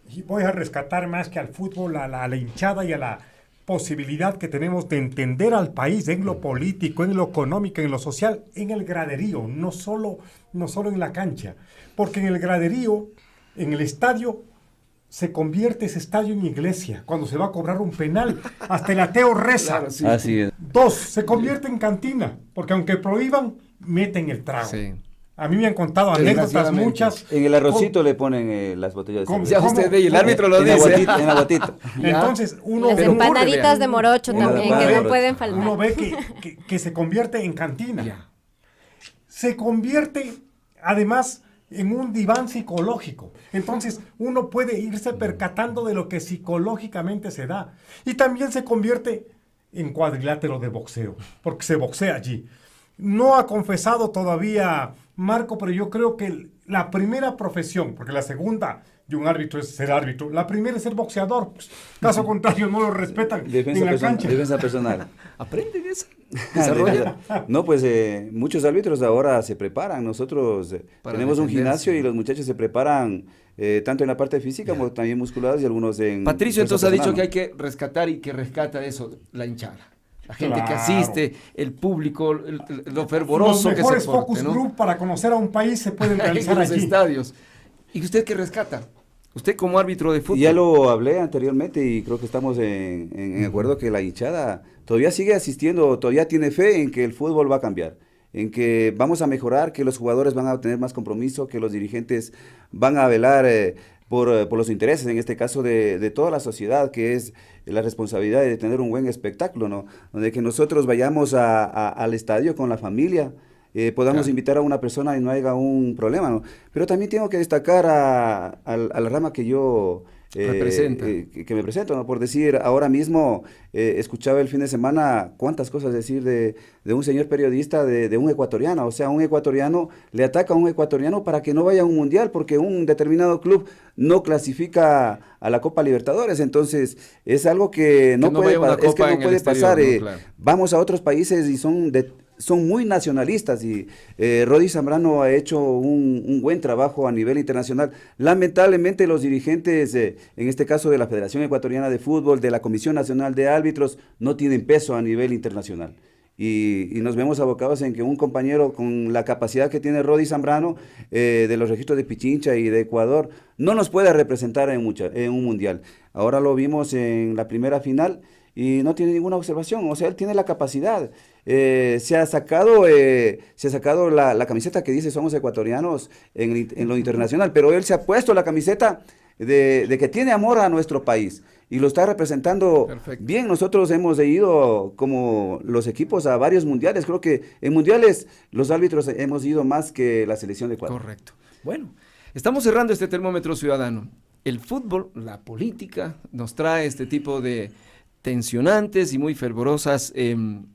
Y voy a rescatar más que al fútbol, a la hinchada y a la posibilidad que tenemos de entender al país en lo político, en lo económico, en lo social, en el graderío, no solo en la cancha. Porque en el graderío, en el estadio, se convierte ese estadio en iglesia. Cuando se va a cobrar un penal, hasta el ateo reza. Claro, sí. Así es. 2, se convierte en cantina, porque aunque prohíban, meten el trago. Sí. A mí me han contado anécdotas muchas. En el arrocito le ponen las botellas de cerveza. Ya usted ve, y el árbitro lo dice. En aguatito. Entonces, uno... Las empanaditas de morocho también, que no pueden faltar. Uno ve que se convierte en cantina. Ya. Se convierte, además, en un diván psicológico. Entonces, uno puede irse percatando de lo que psicológicamente se da. Y también se convierte en cuadrilátero de boxeo, porque se boxea allí. No ha confesado todavía Marco, pero yo creo que la primera profesión, porque la segunda de un árbitro es ser árbitro, la primera es ser boxeador. Pues, caso contrario, no lo respetan en la cancha. Defensa personal. ¿Aprenden eso? ¿Desarrollan? No, pues muchos árbitros ahora se preparan. Nosotros tenemos un gimnasio y los muchachos se preparan tanto en la parte física como también musculares y algunos en... Patricio entonces ha dicho que hay que rescatar y que rescata eso, la hinchada. La gente que asiste, el público, lo fervoroso que se porte, ¿no? Los mejores focus group para conocer a un país se pueden realizar en los allí. Estadios. ¿Y usted qué rescata? Usted como árbitro de fútbol. Ya lo hablé anteriormente y creo que estamos en acuerdo que la hinchada todavía sigue asistiendo, todavía tiene fe en que el fútbol va a cambiar, en que vamos a mejorar, que los jugadores van a tener más compromiso, que los dirigentes van a velar por los intereses, en este caso de toda la sociedad, que es la responsabilidad de tener un buen espectáculo, ¿no? Donde que nosotros vayamos al estadio con la familia, podamos invitar a una persona y no haya un problema, ¿no? Pero también tengo que destacar a la rama que yo que me presento, ¿no? Por decir, ahora mismo escuchaba el fin de semana cuántas cosas decir de un señor periodista, de un ecuatoriano. O sea, un ecuatoriano le ataca a un ecuatoriano para que no vaya a un mundial porque un determinado club no clasifica a la Copa Libertadores. Entonces, es algo que no puede pasar. Claro. Vamos a otros países y son muy nacionalistas y Rodi Zambrano ha hecho un buen trabajo a nivel internacional. Lamentablemente los dirigentes, en este caso de la Federación Ecuatoriana de Fútbol, de la Comisión Nacional de Árbitros, no tienen peso a nivel internacional. Y nos vemos abocados en que un compañero con la capacidad que tiene Rodi Zambrano, de los registros de Pichincha y de Ecuador, no nos puede representar en un mundial. Ahora lo vimos en la primera final y no tiene ninguna observación, o sea, él tiene la capacidad. Se ha sacado la camiseta que dice somos ecuatorianos en lo internacional, pero él se ha puesto la camiseta de que tiene amor a nuestro país y lo está representando bien. Nosotros hemos ido como los equipos a varios mundiales, creo que en mundiales los árbitros hemos ido más que la selección de Ecuador. Correcto. Bueno, estamos cerrando este termómetro ciudadano. El fútbol, la política, nos trae este tipo de tensionantes y muy fervorosas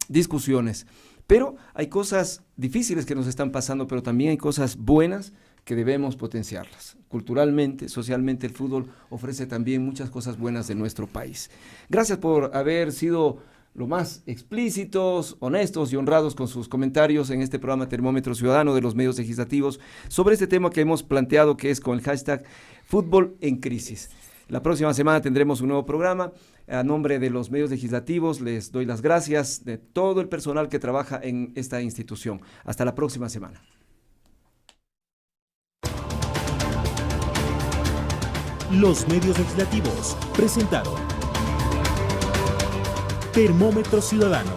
discusiones, pero hay cosas difíciles que nos están pasando, pero también hay cosas buenas que debemos potenciarlas. Culturalmente, socialmente, el fútbol ofrece también muchas cosas buenas de nuestro país. Gracias por haber sido lo más explícitos, honestos y honrados con sus comentarios en este programa Termómetro Ciudadano de los medios legislativos sobre este tema que hemos planteado, que es con el hashtag Fútbol en Crisis. La próxima semana tendremos un nuevo programa. A nombre de los medios legislativos les doy las gracias de todo el personal que trabaja en esta institución. Hasta la próxima semana. Los medios legislativos presentaron Termómetro Ciudadano